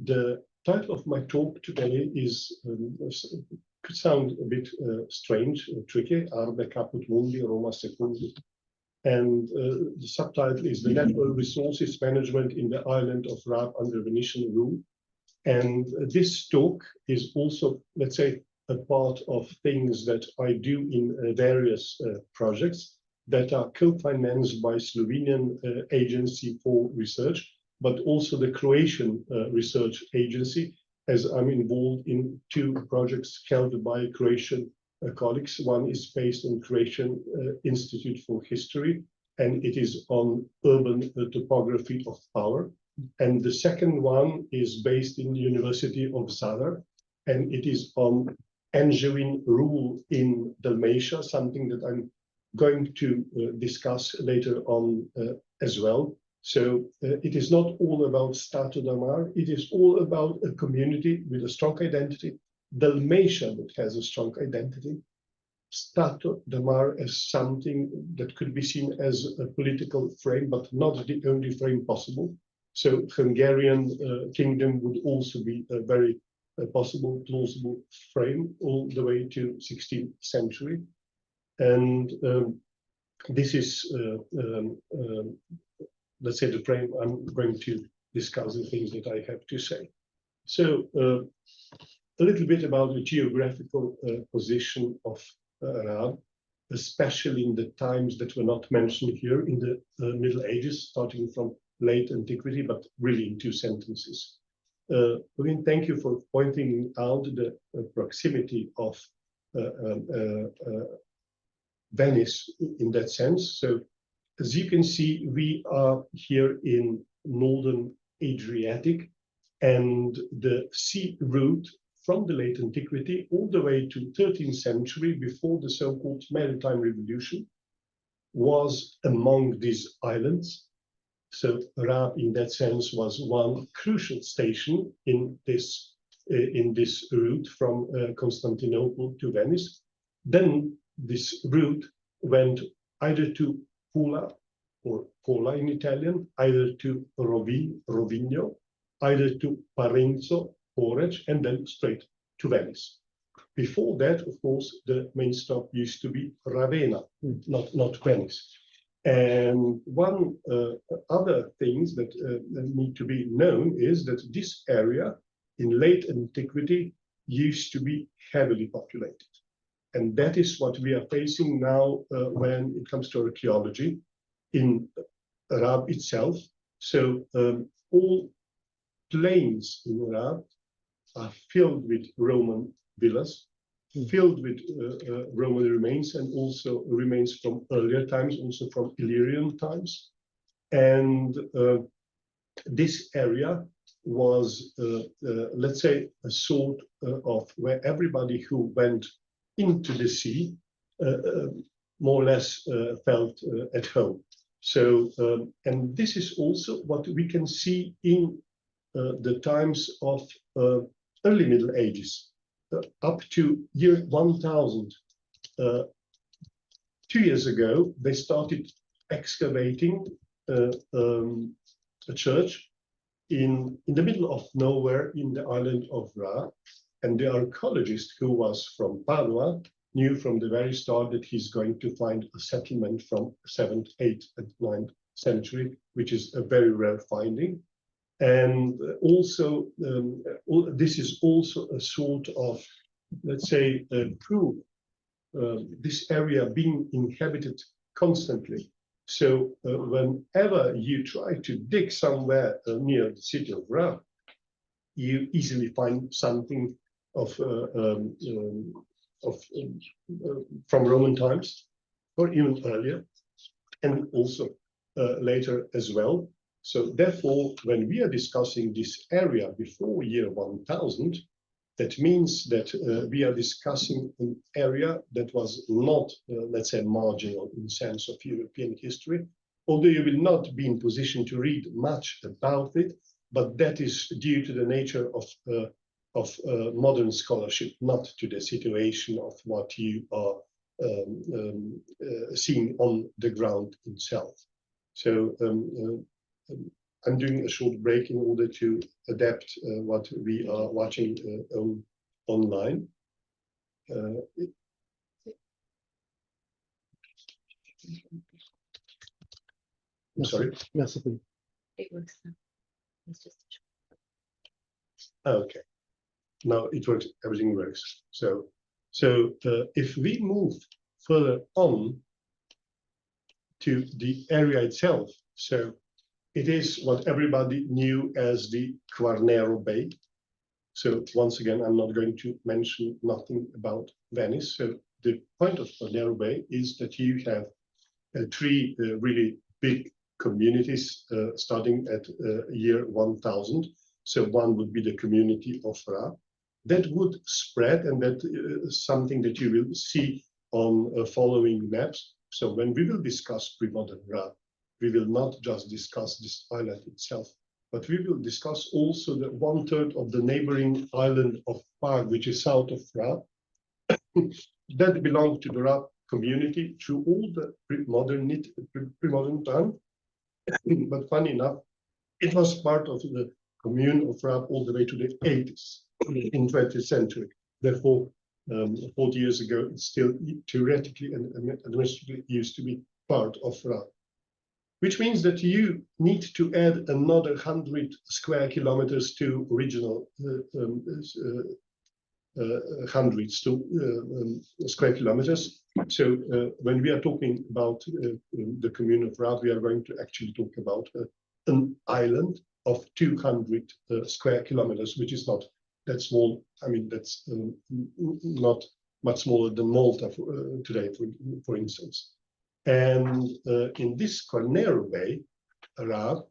the title of my talk today is could sound a bit strange, tricky. Arbe, caput, mundi, Roma, secundi. And the subtitle is The Natural Resources Management in the Island of Rab under Venetian Rule. And this talk is also, let's say, a part of things that I do in various projects that are co-financed by Slovenian Agency for Research, but also the Croatian Research Agency, as I'm involved in 2 projects held by Croatian colleagues. One is based on Croatian Institute for History, and it is on urban topography of power. And the second one is based in the University of Zadar, and it is on Angevin rule in Dalmatia, something that I'm going to discuss later on as well. So it is not all about Stato da Mar, it is all about a community with a strong identity, Dalmatia that has a strong identity, Stato da Mar as something that could be seen as a political frame, but not the only frame possible. So Hungarian kingdom would also be a very possible, plausible frame all the way to 16th century. And this is, let's say, the frame I'm going to discuss the things that I have to say. So a little bit about the geographical position of Rab, especially in the times that were not mentioned here in the Middle Ages, starting from late antiquity, but really in 2 sentences. Again, thank you for pointing out the proximity of Venice in that sense. So as you can see, we are here in northern Adriatic, and the sea route from the late antiquity all the way to 13th century, before the so-called Maritime Revolution, was among these islands. So Rab, in that sense, was one crucial station in this route from Constantinople to Venice. Then this route went either to Pula, or Pola in Italian, either to Rovigno, either to Parenzo, Porridge, and then straight to Venice. Before that, of course, the main stop used to be Ravenna, not Venice. And one other things that need to be known is that this area in late antiquity used to be heavily populated. And that is what we are facing now when it comes to archaeology in Rab itself. So all plains in Rab are filled with Roman villas, filled with Roman remains, and also remains from earlier times, also from Illyrian times. And this area was, let's say, a sort of where everybody who went into the sea more or less felt at home. So, and this is also what we can see in the times of early Middle Ages. Up to year 1000, 2 years ago, they started excavating a church in the middle of nowhere in the island of Rab. And the archaeologist who was from Padua knew from the very start that he's going to find a settlement from 7th, 8th, and 9th century, which is a very rare finding. And also, this is also a sort of, let's say, proof, this area being inhabited constantly. So whenever you try to dig somewhere near the city of Rab, you easily find something from Roman times, or even earlier, and also later as well. So therefore, when we are discussing this area before year 1000, that means that we are discussing an area that was not, let's say, marginal in the sense of European history, although you will not be in position to read much about it, but that is due to the nature of modern scholarship, not to the situation of what you are seeing on the ground itself. So I'm doing a short break in order to adapt what we are watching online. I'm sorry. It works now. It's just Okay. Now it works. Everything works. So if we move further on to the area itself, so it is what everybody knew as the Quarnero Bay. So once again, I'm not going to mention nothing about Venice. So the point of Quarnero Bay is that you have three really big communities starting at year 1000. So one would be the community of Ra. That would spread, and that is something that you will see on following maps. So when we will discuss pre-modern Ra, we will not just discuss this island itself, but we will discuss also the 1/3 of the neighboring island of Pag, which is south of Ra, that belonged to the Ra community through all the pre-modern time. But funny enough, it was part of the commune of Ra all the way to the 80s in 20th century. Therefore, 40 years ago, it still theoretically and administratively used to be part of Ra. Which means that you need to add another 100 square kilometers to original hundreds to square kilometers. So when we are talking about the commune of Ra, we are going to actually talk about an island of 200 square kilometers, which is not that small. I mean, that's not much smaller than Malta today, for instance. And in this Quarnero Bay, Ra,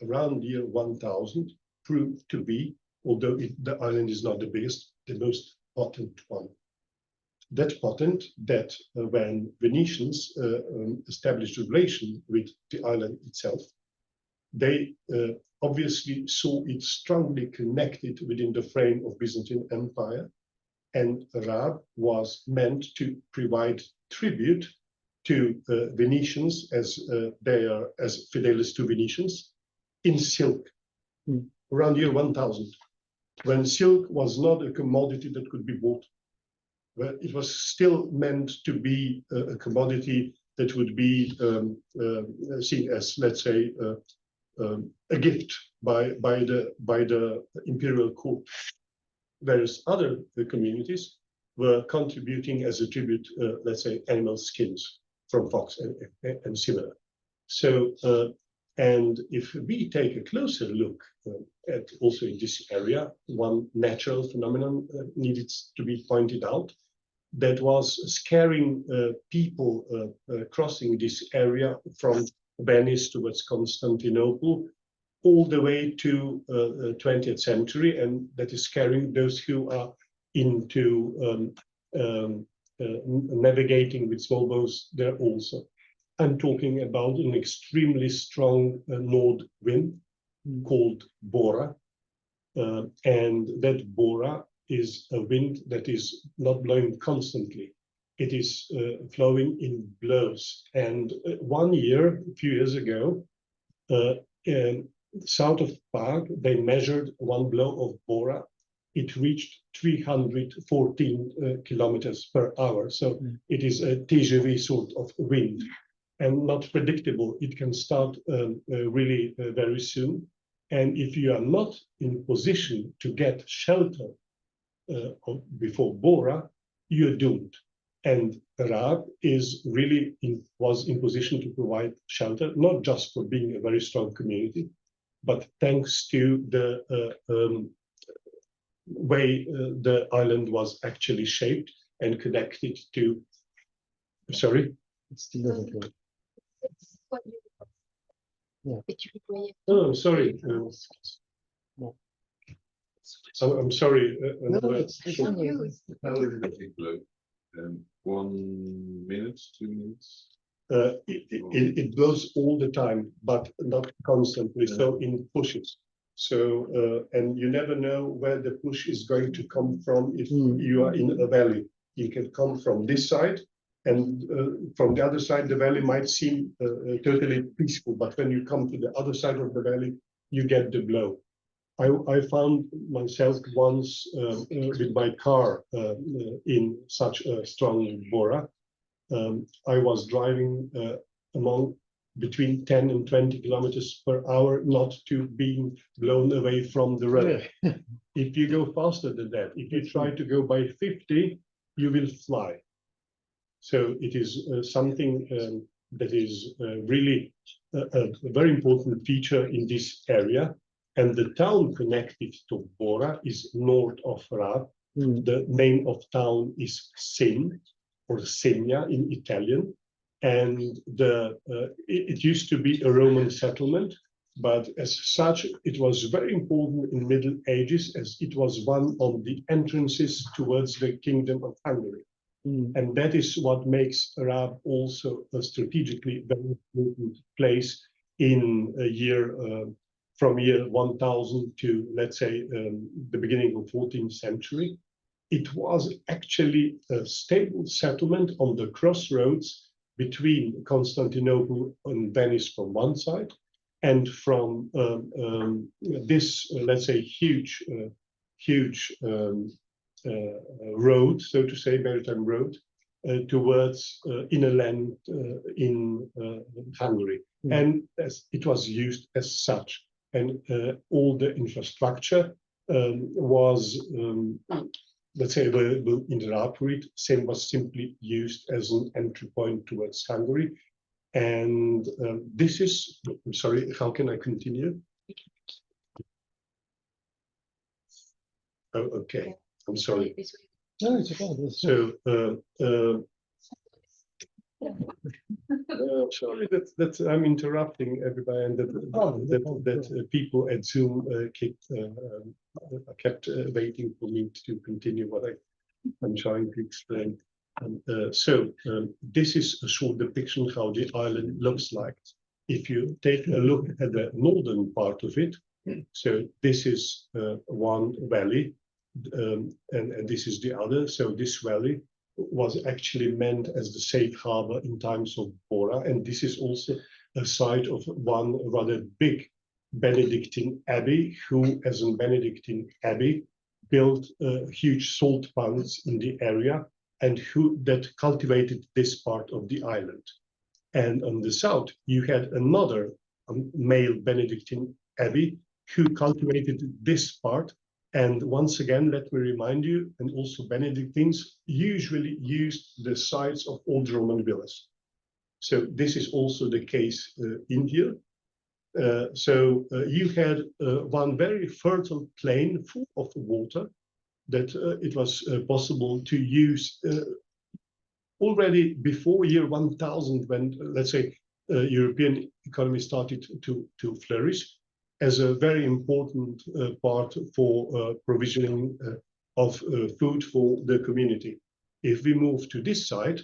around year 1000, proved to be, although the island is not the biggest, the most potent one. That potent that when Venetians established a relation with the island itself, they obviously saw it strongly connected within the frame of Byzantine Empire, and Ra was meant to provide tribute to Venetians as they are as fidelis to Venetians in silk around year 1000, when silk was not a commodity that could be bought. Well, it was still meant to be a commodity that would be seen as, let's say, a gift by the imperial court. Whereas other communities were contributing as a tribute, let's say, animal skins from fox and similar. So, and if we take a closer look at also in this area, one natural phenomenon needed to be pointed out, that was scaring people crossing this area from Venice towards Constantinople, all the way to 20th century, and that is scaring those who are into navigating with small boats there also. I'm talking about an extremely strong north wind called Bora, and that Bora is a wind that is not blowing constantly. It is flowing in blows. And one year, a few years ago, south of Prague, they measured one blow of Bora. It reached 314 kilometers per hour. So it is a TGV sort of wind and not predictable. It can start really very soon. And if you are not in position to get shelter before Bora, you're doomed. And Raab is really was in position to provide shelter, not just for being a very strong community, but thanks to the way the island was actually shaped and connected to. Sorry? It still doesn't work. Yeah. Oh, sorry. I'm sorry. No, it's 1 minute, 2 minutes. It blows all the time, but not constantly. Yeah. So in pushes. So and you never know where the push is going to come from. If you are in a valley, it can come from this side, and from the other side, the valley might seem totally peaceful. But when you come to the other side of the valley, you get the blow. I found myself once with my car in such a strong bora. I was driving between 10 and 20 kilometers per hour, not to being blown away from the road. If you go faster than that, if you try to go by 50, you will fly. So it is something that is really a very important feature in this area. And the town connected to Bora is north of Raab. The name of town is Sin, or Signa in Italian. And it used to be a Roman settlement, but as such, it was very important in Middle Ages, as it was one of the entrances towards the Kingdom of Hungary. And that is what makes Raab also a strategically very important place in a year from year 1000 to, let's say, the beginning of 14th century. It was actually a stable settlement on the crossroads between Constantinople and Venice from one side, and from this, let's say, huge road, so to say, maritime road, towards inner land in Hungary. And it was used as such. And all the infrastructure was, let's say, available in the Raab route. Same was simply used as an entry point towards Hungary. And this is, I'm sorry, how can I continue? Oh, okay. I'm sorry. No, it's okay. So, sorry that I'm interrupting everybody, and that people at Zoom kept waiting for me to continue what I'm trying to explain. This is a short depiction how the island looks like. If you take a look at the northern part of it, so this is one valley, and this is the other. So this valley was actually meant as the safe harbor in times of Bora, and this is also a site of one rather big Benedictine abbey, who, as a Benedictine abbey, built huge salt ponds in the area, and that cultivated this part of the island. And on the south, you had another male Benedictine abbey who cultivated this part. And once again, let me remind you, and also Benedictines usually used the sites of old Roman villas. So this is also the case in here. You had one very fertile plain full of water that it was possible to use already before year 1000, when, let's say, European economy started to flourish, as a very important part for provisioning of food for the community. If we move to this side,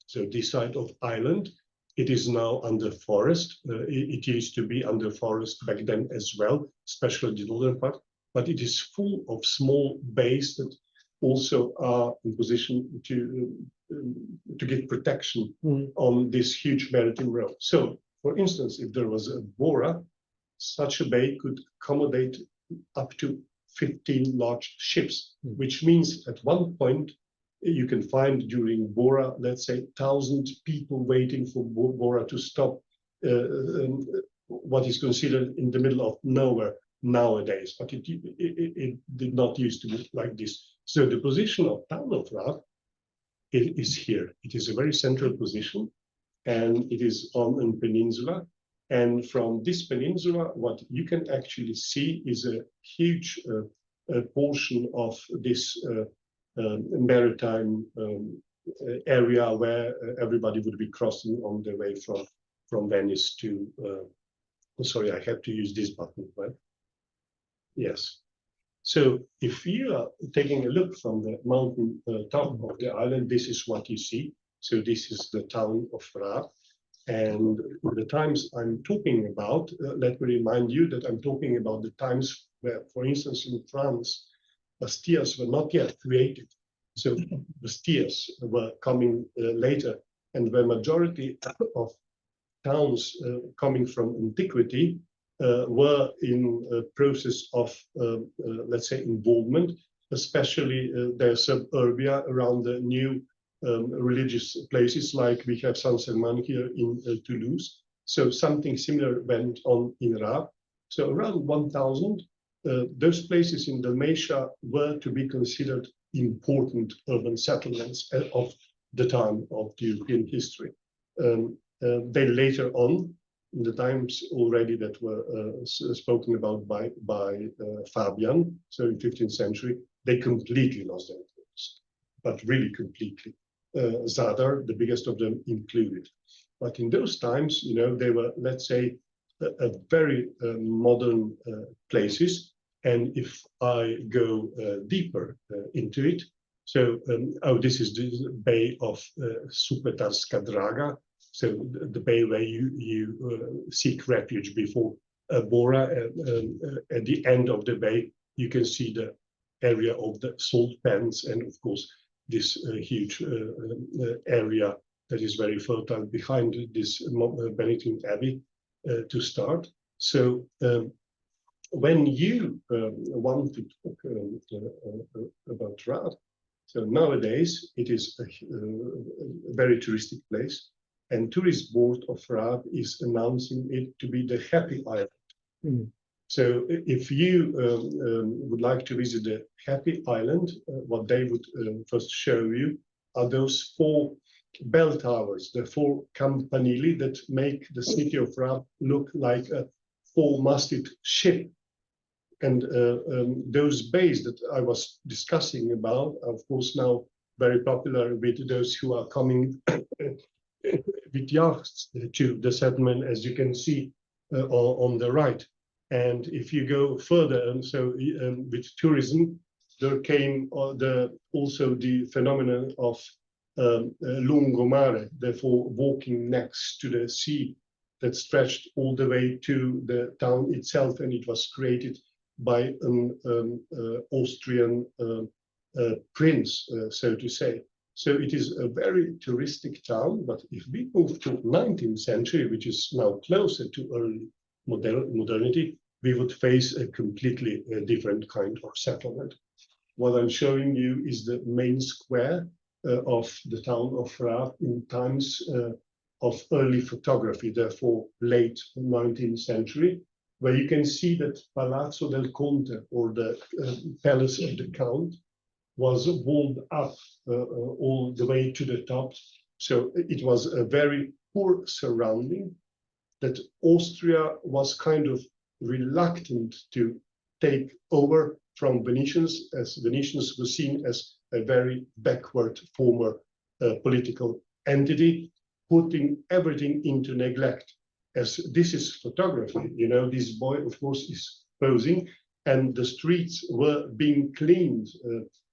so this side of island, it is now under forest. It used to be under forest back then as well, especially the northern part, but it is full of small bays that also are in position to give protection on this huge maritime road. So, for instance, if there was a Bora, such a bay could accommodate up to 15 large ships, which means at one point you can find during Bora, let's say, 1,000 people waiting for Bora to stop, what is considered in the middle of nowhere nowadays, but it did not used to be like this. So the position of town of Raab is here. It is a very central position, and it is on a peninsula. And from this peninsula, what you can actually see is a huge portion of this maritime area where everybody would be crossing on their way from Venice to, sorry, I have to use this button, right? Yes. So if you are taking a look from the mountain top of the island, this is what you see. So this is the town of Raab. And the times I'm talking about, let me remind you that I'm talking about the times where, for instance, in France, Bastilles were not yet created. So Bastilles were coming later, and the majority of towns coming from antiquity were in a process of, let's say, involvement, especially their suburbia around the new religious places, like we have Saint-Germain here in Toulouse. So something similar went on in Raab. So around 1000, those places in Dalmatia were to be considered important urban settlements of the time of the European history. They later on, in the times already that were spoken about by Fabian, so in 15th century, they completely lost their importance, but really completely. Zadar, the biggest of them, included. But in those times, you know, they were, let's say, a very modern places. And if I go deeper into it, so this is the Bay of Supetarska Draga, so the bay where you seek refuge before Bora. At the end of the bay, you can see the area of the salt pans, and of course this huge area that is very fertile behind this Benedictine Abbey to start. So when you want to talk about Raab, so nowadays it is a very touristic place, and Tourist Board of Raab is announcing it to be the Happy Island. Mm. So if you would like to visit the Happy Island, what they would first show you are those 4 bell towers, the 4 campanili that make the city of Raab look like a 4-masted ship. And those bays that I was discussing about are, of course, now very popular with those who are coming with yachts to the settlement, as you can see on the right. And if you go further, and so with tourism, there came also the phenomenon of lungomare, therefore walking next to the sea that stretched all the way to the town itself, and it was created by an Austrian prince, so to say. So it is a very touristic town, but if we move to 19th century, which is now closer to early modernity, we would face a completely different kind of settlement. What I'm showing you is the main square of the town of Raab in times of early photography, therefore late 19th century, where you can see that Palazzo del Conte, or the Palace of the Count, was walled up all the way to the top. So it was a very poor surrounding that Austria was kind of reluctant to take over from Venetians, as Venetians were seen as a very backward former political entity, putting everything into neglect. As this is photography, you know, this boy, of course, is posing, and the streets were being cleaned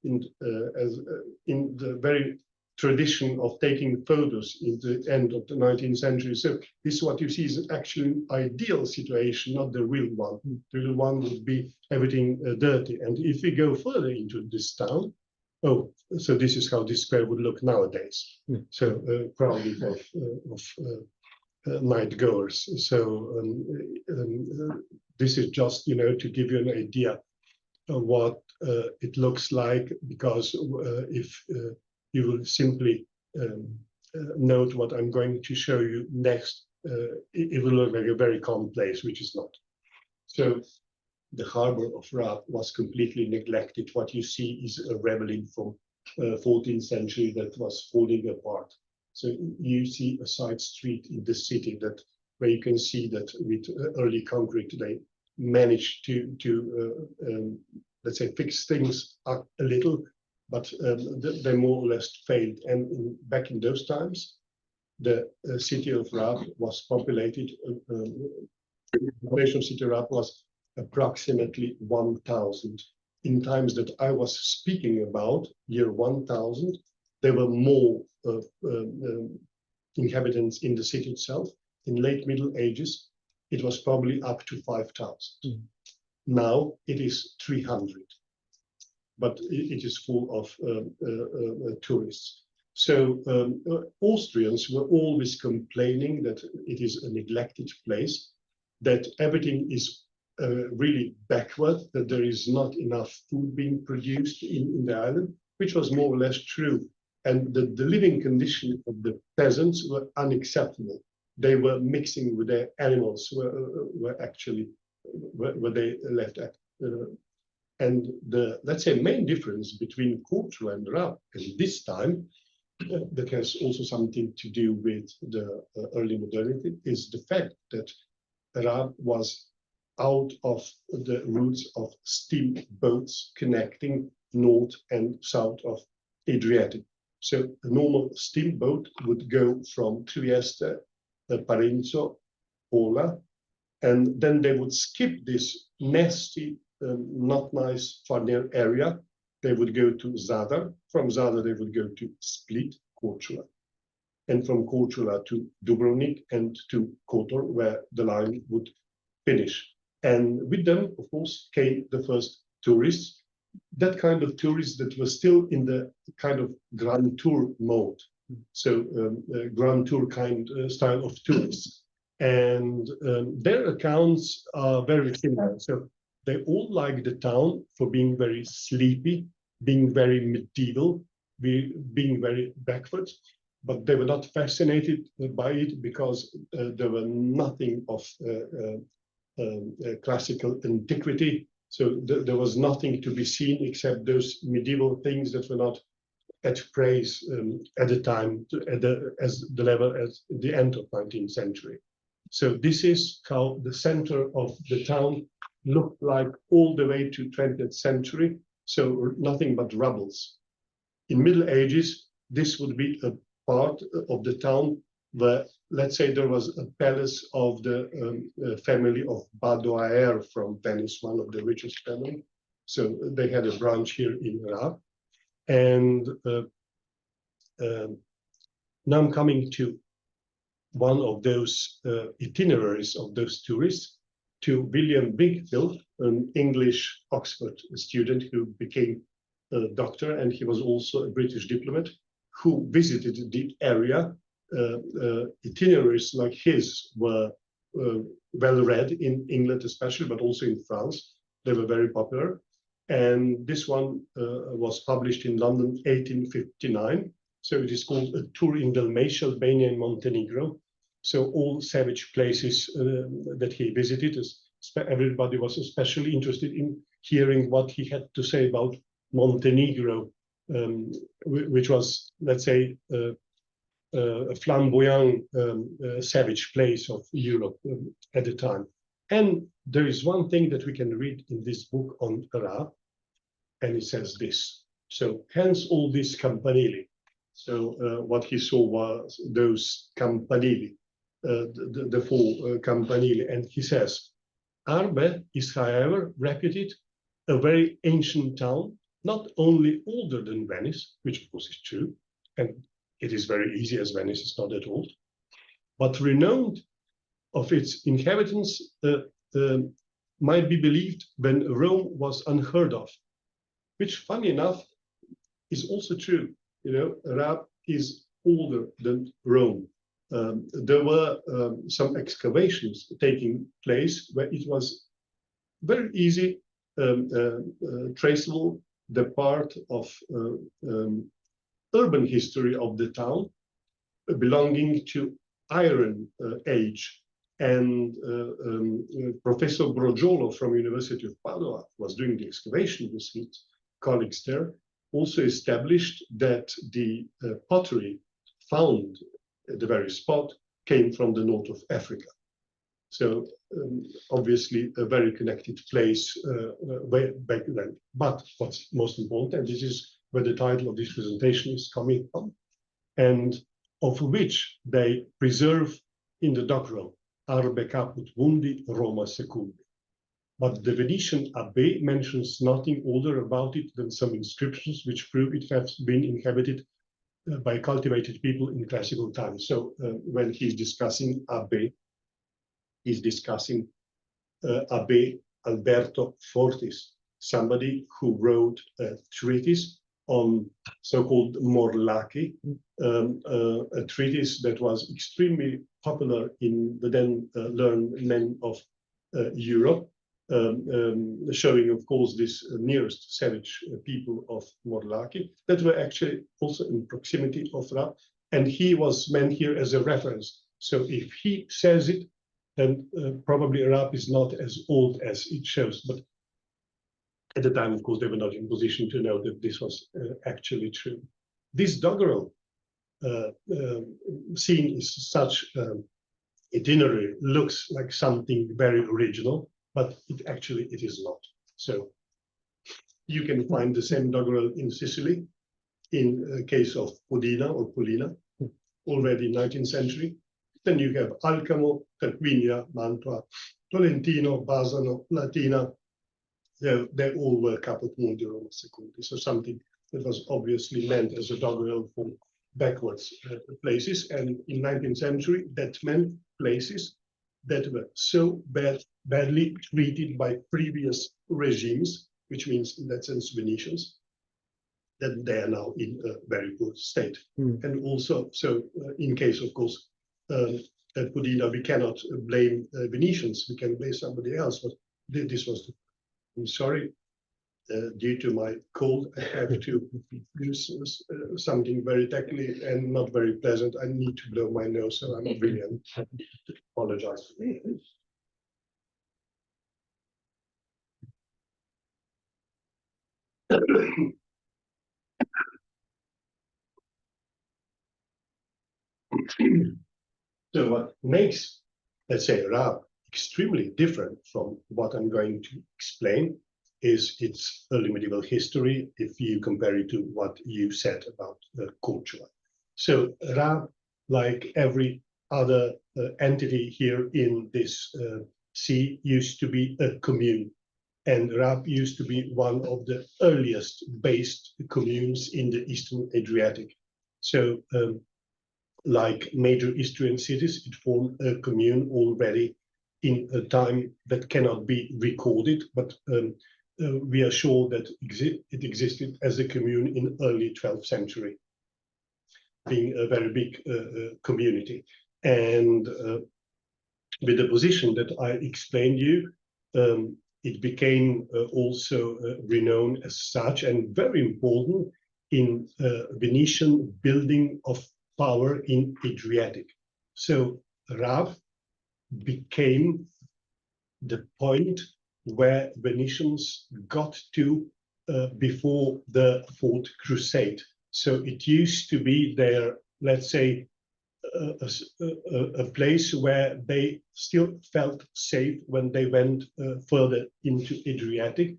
in the very tradition of taking photos in the end of the 19th century. So this is what you see is actually an ideal situation, not the real one. The real one would be everything dirty. And if we go further into this town, so this is how this square would look nowadays. So crowded of night goers. So this is just, you know, to give you an idea of what it looks like, because if you will simply note what I'm going to show you next, it will look like a very calm place, which is not. So the harbor of Raab was completely neglected. What you see is a reveling from 14th century that was falling apart. So you see a side street in the city where you can see that with early concrete they managed to let's say fix things up a little, but they more or less failed. And back in those times, the city of Raab was populated. The population of city of Raab was approximately 1,000. In times that I was speaking about, year 1000, there were more inhabitants in the city itself. In late Middle Ages, it was probably up to 5,000. Now it is 300, but it is full of tourists. So Austrians were always complaining that it is a neglected place, that everything is really backward, that there is not enough food being produced in the island, which was more or less true. And the living condition of the peasants were unacceptable. They were mixing with their animals, were actually where they left at. And the, let's say, main difference between culture and rap in this time, that has also something to do with the early modernity, is the fact that rap was out of the routes of steam boats connecting north and south of Adriatic. So a normal steamboat would go from Trieste, Parenzo, Pola, and then they would skip this nasty, not nice Farner area. They would go to Zadar. From Zadar, they would go to Split, Korčula, and from Korčula to Dubrovnik and to Kotor, where the line would finish. And with them, of course, came the first tourists, that kind of tourists that were still in the kind of grand tour mode. So grand tour kind style of tourists. And their accounts are very similar. So they all like the town for being very sleepy, being very medieval, being very backwards, but they were not fascinated by it because there were nothing of classical antiquity. So there was nothing to be seen except those medieval things that were not at praise at the time, as the level at the end of 19th century. So this is how the center of the town looked like all the way to 20th century. So nothing but rubbles. In Middle Ages, this would be a part of the town where, let's say, there was a palace of the family of Badoer from Venice, one of the richest family. So they had a branch here in Rab. And now I'm coming to one of those itineraries of those tourists, to William Wingfield, an English Oxford student who became a doctor, and he was also a British diplomat who visited the area. Itineraries like his were well read in England especially, but also in France. They were very popular. And this one was published in London 1859. So it is called A Tour in Dalmatia, Albania and Montenegro. So all savage places that he visited, everybody was especially interested in hearing what he had to say about Montenegro, which was, let's say, a flamboyant savage place of Europe at the time. And there is one thing that we can read in this book on Rab, and it says this. So hence all this campanili. So what he saw was those campanili, the four campanili. And he says, Arbe is, however, reputed a very ancient town, not only older than Venice, which of course is true, and it is very easy as Venice is not that old, but renowned of its inhabitants might be believed when Rome was unheard of, which, funny enough, is also true. You know, Rab is older than Rome. There were some excavations taking place where it was very easy, traceable, the part of urban history of the town belonging to Iron Age. And Professor Brogiolo from University of Padua was doing the excavation with his colleagues there, also established that the pottery found at the very spot came from the north of Africa. So obviously a very connected place way back then. But what's most important, and this is where the title of this presentation is coming from, and of which they preserve in the document, Arbe caput mundi, Roma secundi. But the Venetian Abbe mentions nothing older about it than some inscriptions which prove it has been inhabited by cultivated people in classical times. So when he's discussing Abbe, he's discussing Abbe Alberto Fortis, somebody who wrote a treatise on so-called Morlacchi, a treatise that was extremely popular in the then learned men of Europe, showing, of course, this nearest savage people of Morlaki that were actually also in proximity of Rab, and he was meant here as a reference. So if he says it, then probably Rab is not as old as it shows. But at the time, of course, they were not in position to know that this was actually true. This doggerel seen as such itinerary looks like something very original, but it is not. So you can find the same doggerel in Sicily, in case of Podina or Polina, already 19th century. Then you have Alcamo, Tarquinia, Mantua, Tolentino, Bassano, Latina. They all were caput, mundi, Roma, secundi. So something that was obviously meant as a doggerel for backwards places. And in 19th century, that meant places that were so badly treated by previous regimes, which means in that sense Venetians, that they are now in a very poor state. And also, so in case, of course, at Podina, we cannot blame Venetians, we can blame somebody else, but this was, I'm sorry, due to my cold, I have to use something very technical and not very pleasant. I need to blow my nose, so I'm really apologize. So what makes, let's say, Rab extremely different from what I'm going to explain is its early medieval history, if you compare it to what you said about Cortula. So Rab, like every other entity here in this sea, used to be a commune. And Rab used to be one of the earliest based communes in the Eastern Adriatic. So like major Istrian cities, it formed a commune already in a time that cannot be recorded, but we are sure that it existed as a commune in early 12th century, being a very big community. And with the position that I explained you, it became also renowned as such and very important in Venetian building of power in Adriatic. So Rab became the point where Venetians got to before the Fourth Crusade. So it used to be their, let's say, a place where they still felt safe when they went further into Adriatic.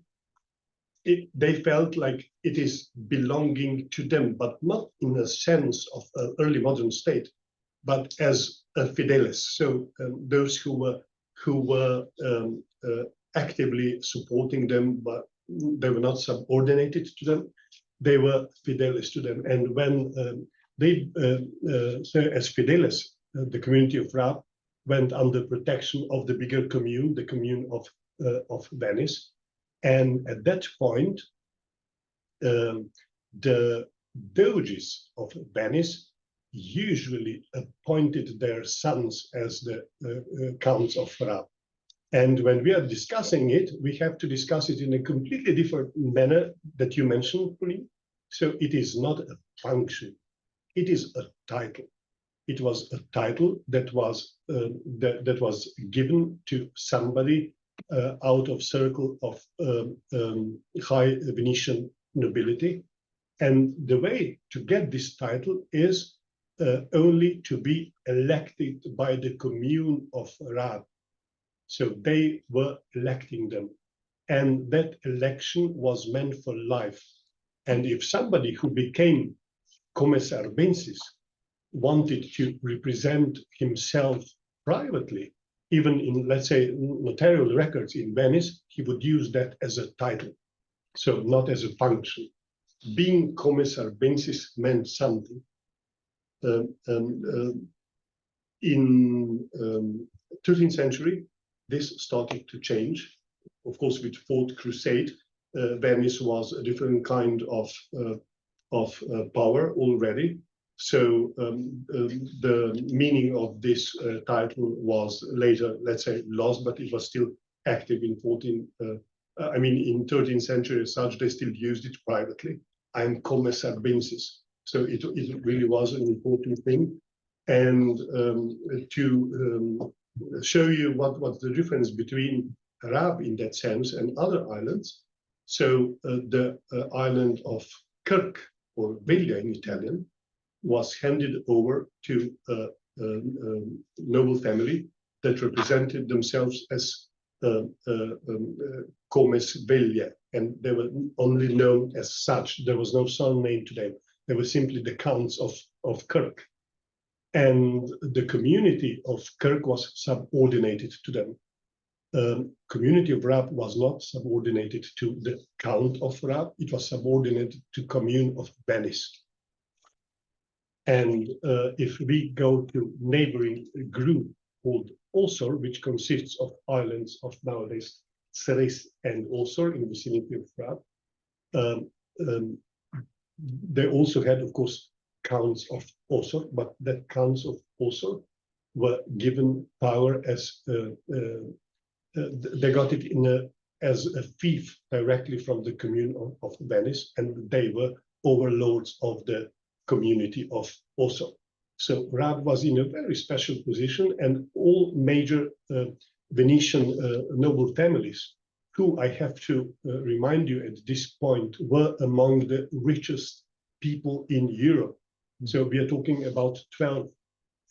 They felt like it is belonging to them, but not in a sense of an early modern state, but as a fideles. So those who were actively supporting them, but they were not subordinated to them. They were fideles to them. And when so as fideles, the community of Rab went under protection of the bigger commune, the commune of Venice. And at that point, the doges of Venice usually appointed their sons as the counts of Rab. And when we are discussing it, we have to discuss it in a completely different manner that you mentioned, Pauline. So it is not a function, it is a title. It was a title that was given to somebody out of circle of high Venetian nobility. And the way to get this title is only to be elected by the commune of Rab. So they were electing them. And that election was meant for life. And if somebody who became Comes Arbensis wanted to represent himself privately, even in, let's say, notarial records in Venice, he would use that as a title, so not as a function. Being Comes Arbensis meant something. In 13th century, this started to change. Of course, with Fourth Crusade, Venice was a different kind of power already. So the meaning of this title was later, let's say, lost, but it was still active in 13th century as such. They still used it privately. I'm commissarbinsis. So it really was an important thing. And to show you what's the difference between Rab in that sense and other islands. So the island of Kirk, or Veglia in Italian, was handed over to a noble family that represented themselves as Comes Veglia, and they were only known as such. There was no surname to them. They were simply the counts of Kirk. And the community of Kirk was subordinated to them. Community of Rab was not subordinated to the Count of Rab. It was subordinated to Commune of Venice. And if we go to neighboring group called Osor, which consists of islands of nowadays Ceres and Osor in the vicinity of Rab, they also had, of course, counts of Osor, but that counts of Osor were given power as they got it as a fief directly from the commune of Venice, and they were overlords of the community of Osor. So Rab was in a very special position, and all major Venetian noble families, who I have to remind you at this point, were among the richest people in Europe. So we are talking about 12th,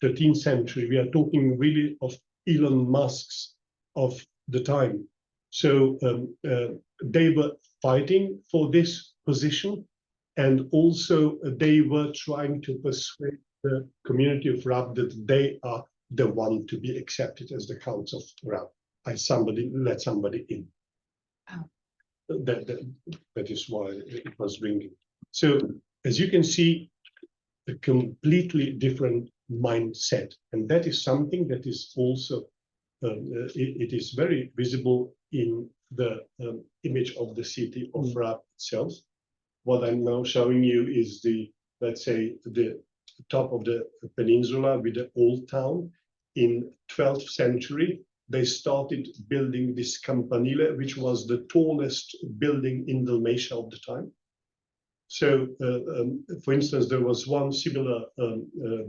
13th century. We are talking really of Elon Musk's of the time. So they were fighting for this position, and also they were trying to persuade the community of Rab that they are the one to be accepted as the counts of Rab. Let somebody in. Oh. That is why it was ringing. So as you can see, a completely different mindset, and that is something that is also it is very visible in the image of the city of Rab itself. What I'm now showing you is the, let's say, the top of the peninsula with the old town. In 12th century, they started building this campanile, which was the tallest building in Dalmatia of the time. So, for instance, there was one similar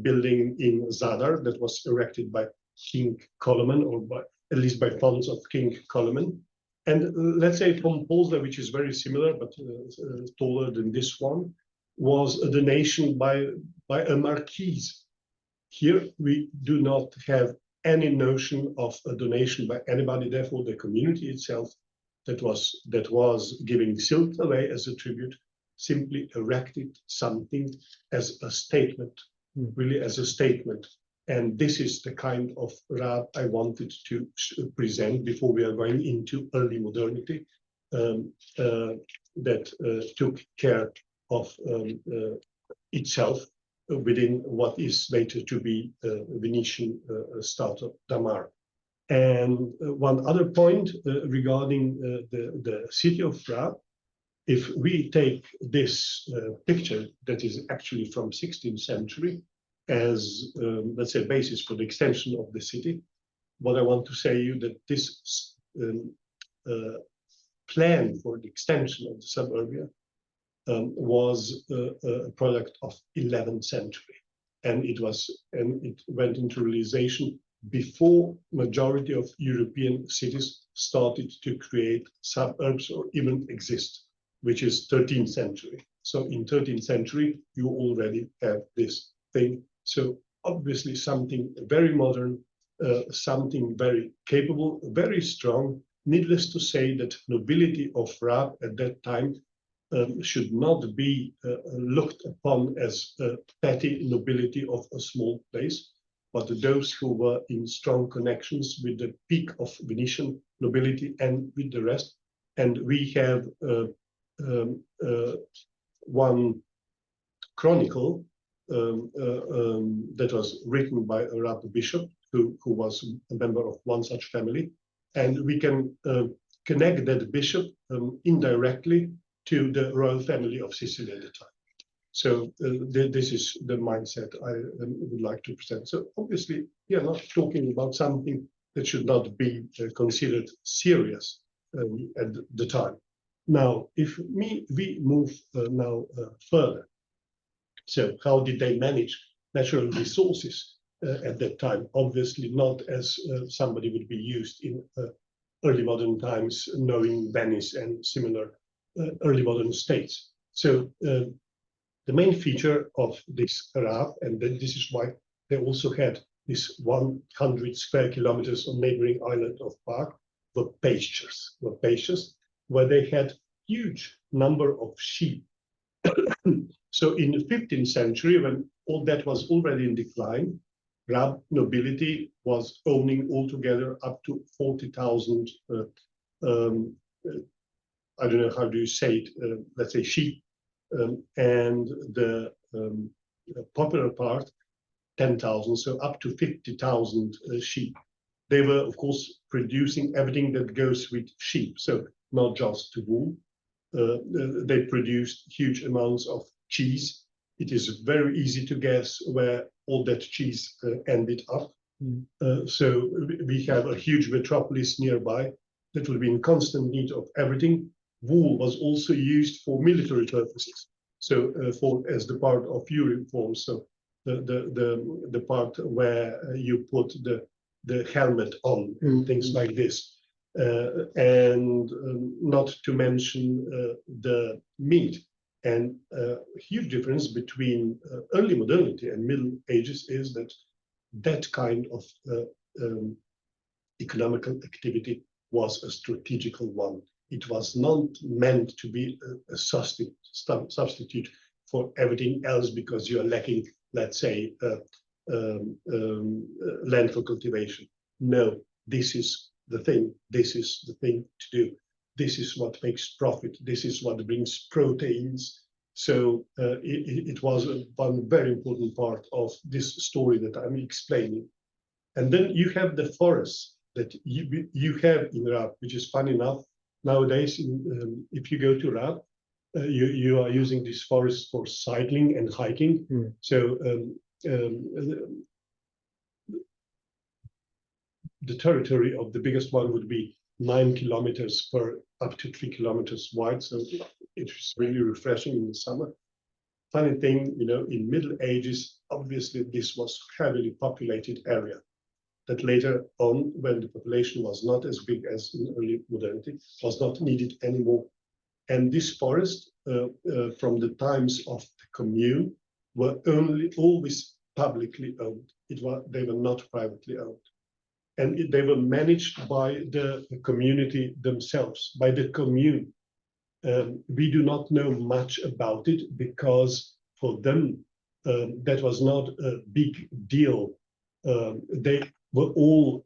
building in Zadar that was erected by King Coloman, or at least by funds of King Coloman. And let's say Pompolza, which is very similar but taller than this one, was a donation by a marquise. Here we do not have any notion of a donation by anybody. Therefore, the community itself that was giving silk away as a tribute simply erected something as a statement, really as a statement. And this is the kind of Rab I wanted to present before we are going into early modernity, that took care of itself within what is later to be Venetian startup Damar. And one other point regarding the city of Rab, if we take this picture that is actually from 16th century as, let's say, basis for the extension of the city, what I want to say you that this plan for the extension of the suburbia was a product of 11th century, and it went into realization before majority of European cities started to create suburbs or even exist, which is 13th century. So in 13th century, you already have this thing. So obviously something very modern, something very capable, very strong. Needless to say that nobility of Rab at that time should not be looked upon as a petty nobility of a small place, but those who were in strong connections with the peak of Venetian nobility and with the rest. And we have one chronicle that was written by a Rab bishop who was a member of one such family. And we can connect that bishop indirectly to the royal family of Sicily at the time. So this is the mindset I would like to present. So obviously, we are not talking about something that should not be considered serious at the time. Now, if we move now further, so how did they manage natural resources at that time? Obviously not as somebody would be used in early modern times, knowing Venice and similar early modern states. So the main feature of this Raab, and this is why they also had this 100 square kilometers on neighboring island of Park, were pastures, where they had huge number of sheep. So in the 15th century, when all that was already in decline, Raab nobility was owning altogether up to 40,000, I don't know how do you say it, let's say sheep, and the popular part, 10,000, so up to 50,000 sheep. They were, of course, producing everything that goes with sheep, so not just wool. They produced huge amounts of cheese. It is very easy to guess where all that cheese ended up. So we have a huge metropolis nearby that will be in constant need of everything. Wool was also used for military purposes, so as the part of uniform. So the part where you put the helmet on, things like this, and not to mention the meat. And a huge difference between early modernity and Middle Ages is that that kind of economical activity was a strategical one. It was not meant to be a substitute for everything else because you are lacking, let's say, land for cultivation. No, this is the thing. This is the thing to do. This is what makes profit. This is what brings proteins. So it was one very important part of this story that I'm explaining. And then you have the forests that you have in Raab, which is fun enough. Nowadays, if you go to Raab, you are using these forests for cycling and hiking. So the territory of the biggest one would be 9 kilometers per up to 3 kilometers wide. So it's really refreshing in the summer. Funny thing, you know, in Middle Ages, obviously this was heavily populated area that later on, when the population was not as big as in early modernity, was not needed anymore. And this forest, from the times of the commune, were always publicly owned. They were not privately owned. And they were managed by the community themselves, by the commune. We do not know much about it because for them, that was not a big deal. They were all,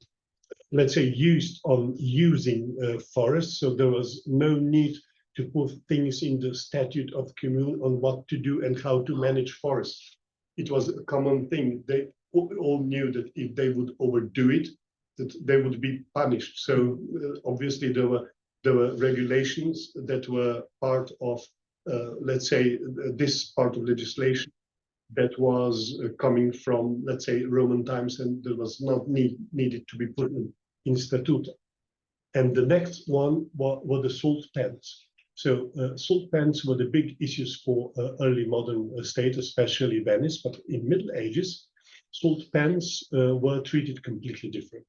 let's say, used on using forests, so there was no need to put things in the statute of commune on what to do and how to manage forests. It was a common thing. They all knew that if they would overdo it, that they would be punished. So obviously there were regulations that were part of, let's say, this part of legislation that was coming from, let's say, Roman times, and that was not needed to be put in statute. And the next one were the salt pans. So salt pans were the big issues for early modern state, especially Venice, but in Middle Ages, salt pans were treated completely differently.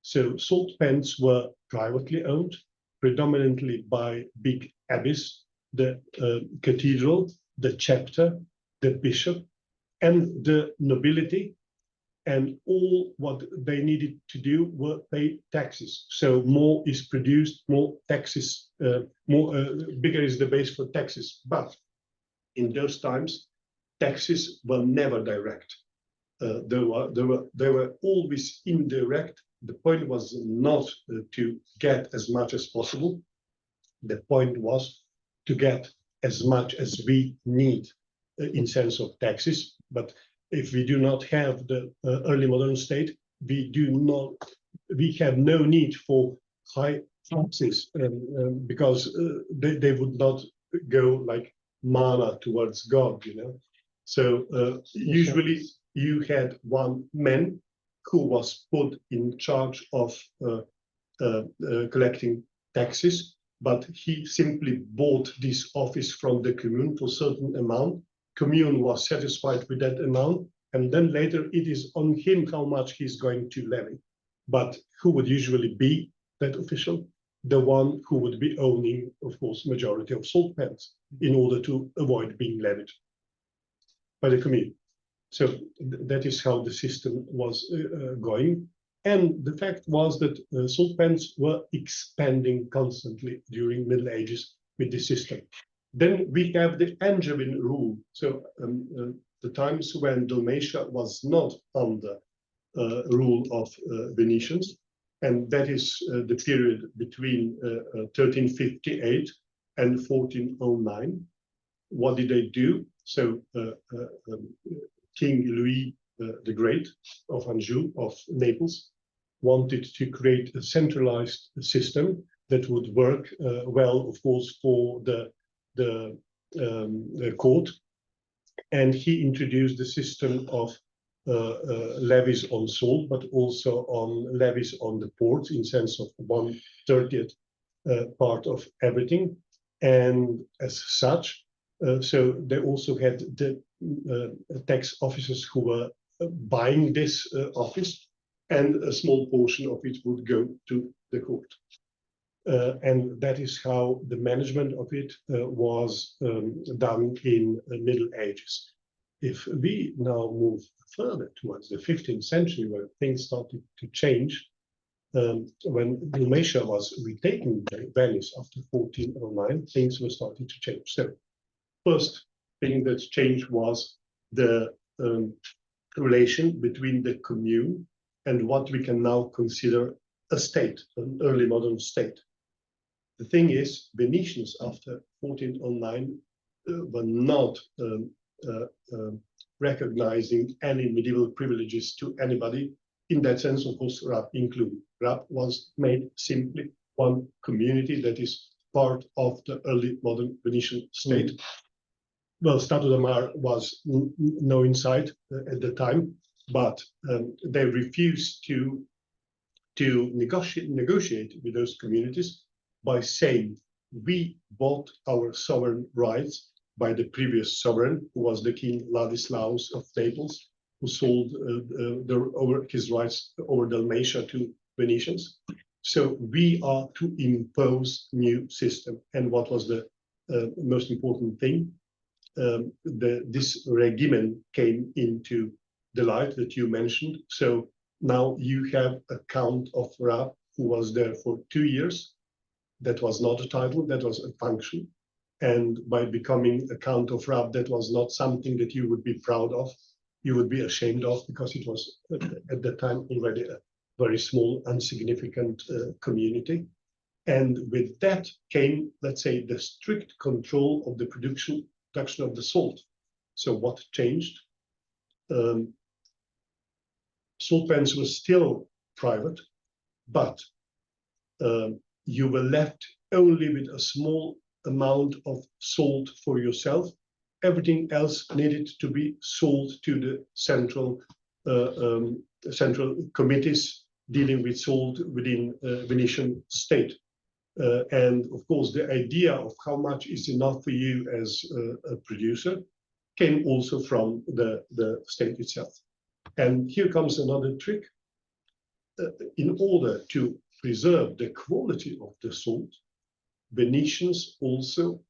So salt pans were privately owned, predominantly by big abbeys, the cathedral, the chapter, the bishop, and the nobility, and all what they needed to do were pay taxes. So more is produced, more taxes, bigger is the base for taxes. But in those times, taxes were never direct. They were always indirect. The point was not to get as much as possible. The point was to get as much as we need in sense of taxes. But if we do not have the early modern state, we have no need for high taxes because they would not go like manna towards God, you know. So usually you had one man who was put in charge of collecting taxes, but he simply bought this office from the commune for a certain amount. Commune was satisfied with that amount, and then later it is on him how much he's going to levy. But who would usually be that official? The one who would be owning, of course, majority of salt pans in order to avoid being levied by the commune. So that is how the system was going. And the fact was that salt pans were expanding constantly during Middle Ages with the system. Then we have the Angevin rule. So the times when Dalmatia was not under rule of Venetians, and that is the period between 1358 and 1409. What did they do? So King Louis the Great of Anjou, of Naples, wanted to create a centralized system that would work well, of course, for the court. And he introduced the system of levies on salt, but also on levies on the ports in sense of 1/30th part of everything. And as such, so they also had the tax officers who were buying this office, and a small portion of it would go to the court. And that is how the management of it was done in the Middle Ages. If we now move further towards the 15th century, where things started to change, when Dalmatia was retaken by Venice after 1409, things were starting to change. So first thing that changed was the relation between the commune and what we can now consider a state, an early modern state. The thing is, Venetians after 1409 were not recognizing any medieval privileges to anybody. In that sense, of course, Rap included. Rap was made simply one community that is part of the early modern Venetian state. Well, Stato da Mar was no insight at the time, but they refused to negotiate with those communities by saying, we bought our sovereign rights by the previous sovereign, who was the King Ladislaus of Naples, who sold his rights over Dalmatia to Venetians. So we are to impose new system. And what was the most important thing? This regimen came into the light that you mentioned. So now you have a Count of Rapp who was there for 2 years. That was not a title, that was a function. And by becoming a Count of Rapp, that was not something that you would be proud of, you would be ashamed of, because it was at that time already a very small, insignificant community. And with that came, let's say, the strict control of the production of the salt. So what changed? Salt pans were still private, but you were left only with a small amount of salt for yourself. Everything else needed to be sold to the central committees dealing with salt within Venetian state. And of course, the idea of how much is enough for you as a producer came also from the state itself. And here comes another trick. In order to preserve the quality of the salt, Venetians also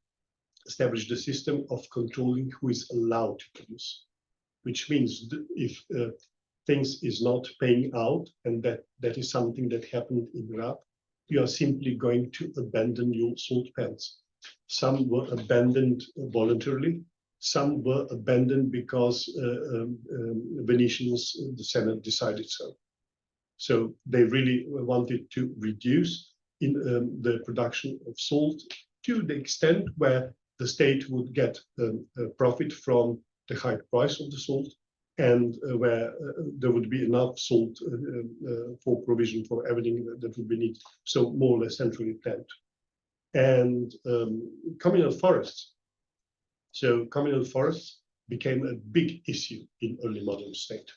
established a system of controlling who is allowed to produce, which means if things is not paying out, and that is something that happened in Rapp, you are simply going to abandon your salt pans. Some were abandoned voluntarily, some were abandoned because Venetians, the Senate decided so. So they really wanted to reduce the production of salt to the extent where the state would get a profit from the high price of the salt, and where there would be enough salt for provision for everything that would be needed. So more or less centrally planned. And communal forests. So communal forests became a big issue in early modern state.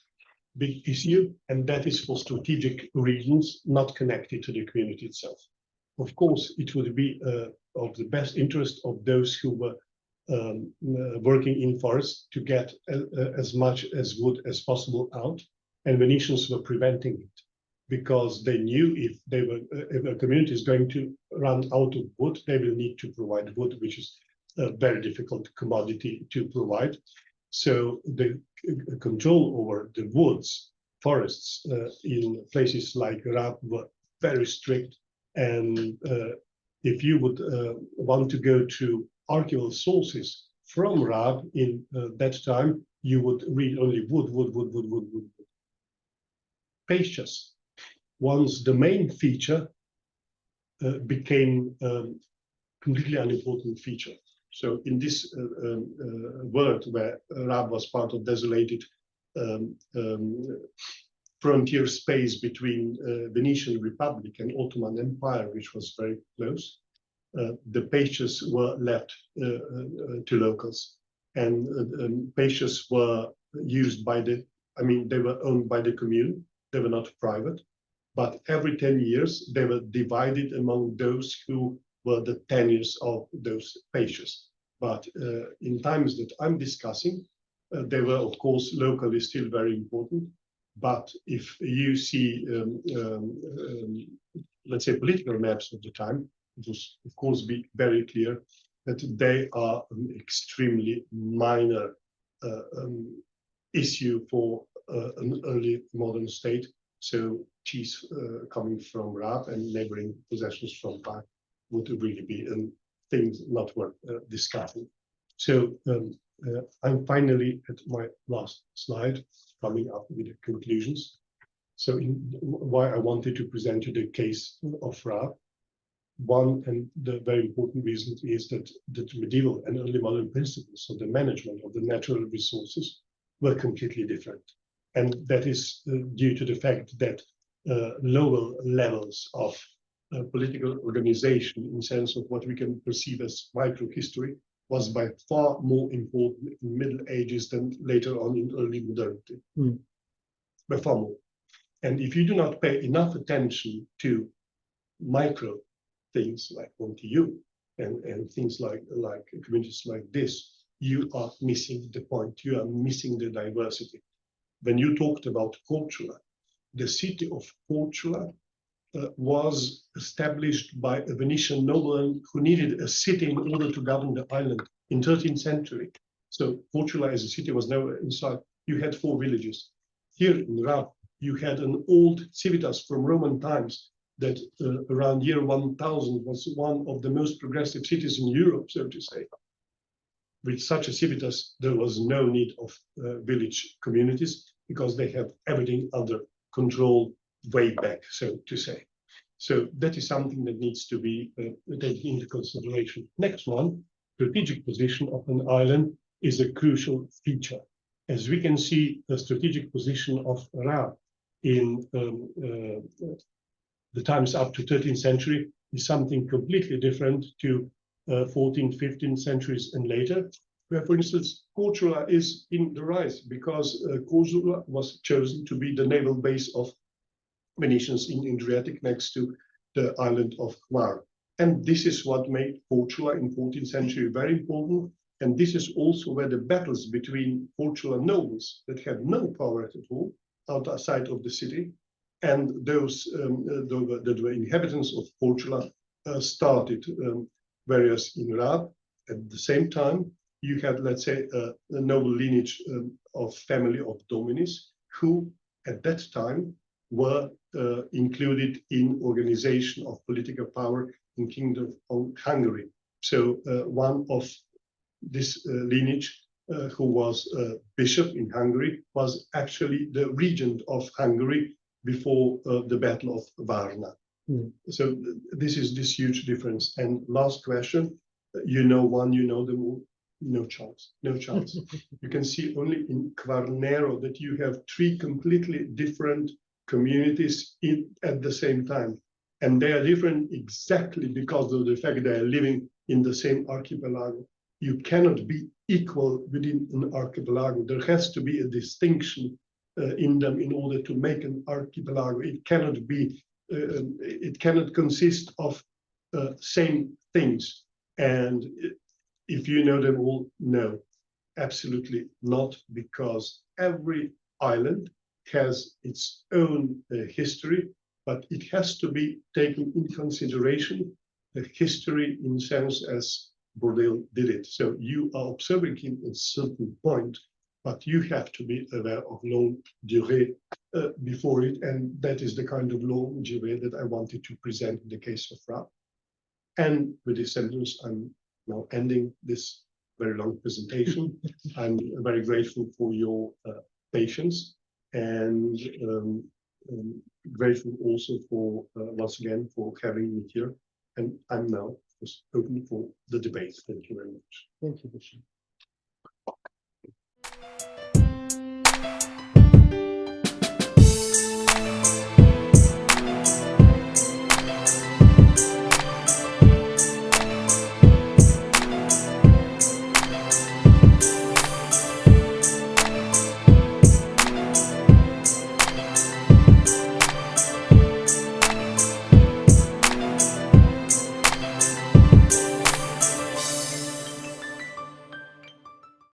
big issue, and that is for strategic reasons, not connected to the community itself. Of course, it would be of the best interest of those who were working in forests to get as much as wood as possible out, and Venetians were preventing it because they knew if a community is going to run out of wood, they will need to provide wood, which is a very difficult commodity to provide. So the control over the woods, forests in places like Raab were very strict. And if you would want to go to archaeological sources from Raab in that time, you would read only wood. Pastures, once the main feature, became completely unimportant feature. So in this world where Raab was part of desolated frontier space between Venetian Republic and Ottoman Empire, which was very close, the pastures were left to locals, and pastures were used by they were owned by the commune. They were not private, but every 10 years they were divided among those who were the tenures of those pastures. But in times that I'm discussing, they were of course locally still very important. But if you see, let's say, political maps of the time, it will of course be very clear that they are an extremely minor issue for an early modern state. So cheese coming from Raab and neighboring possessions from Raab would really be things not worth discussing. So I'm finally at my last slide, coming up with the conclusions. So why I wanted to present you the case of Raab. One, and the very important reason, is that the medieval and early modern principles of the management of the natural resources were completely different. And that is due to the fact that lower levels of political organization, in the sense of what we can perceive as microhistory, was by far more important in Middle Ages than later on in early modernity. By far more. And if you do not pay enough attention to micro things like Montaža and things like communities like this, you are missing the point. You are missing the diversity. When you talked about Korčula, the city of Korčula was established by a Venetian nobleman who needed a city in order to govern the island in 13th century. So Korčula as a city was never inside. You had 4 villages. Here in Raab, you had an old civitas from Roman times that around year 1000 was one of the most progressive cities in Europe, so to say. With such a civitas, there was no need of village communities because they have everything under control way back, so to say. So that is something that needs to be taken into consideration. Next one, strategic position of an island is a crucial feature. As we can see, the strategic position of Raab in the times up to 13th century is something completely different to 14th, 15th centuries and later, where, for instance, Korčula is in the rise because Korčula was chosen to be the naval base of Venetians in Adriatic next to the island of Hvar. And this is what made Korčula in 14th century very important. And this is also where the battles between Korčula nobles that had no power at all outside of the city and those that were inhabitants of Korčula started, whereas in Raab, at the same time, you had, let's say, a noble lineage of family of Dominis who, at that time, were included in organization of political power in Kingdom of Hungary. So one of this lineage, who was a bishop in Hungary, was actually the regent of Hungary before the Battle of Varna. So this is this huge difference. And last question, you know one, you know them all. No chance, no chance. You can see only in Quarnero that you have 3 completely different communities at the same time. And they are different exactly because of the fact they are living in the same archipelago. You cannot be equal within an archipelago. There has to be a distinction in them in order to make an archipelago. It cannot be, it cannot consist of same things. And if you know them all, no, absolutely not, because every island has its own history, but it has to be taken in consideration, the history in sense as Bordeaux did it. So you are observing him at a certain point, but you have to be aware of longue durée before it, and that is the kind of longue durée that I wanted to present in the case of Ra. And with this sentence, I'm now ending this very long presentation. I'm very grateful for your patience, and grateful also for once again for having me here. And I'm now just open for the debate. Thank you very much. Thank you, Dušan.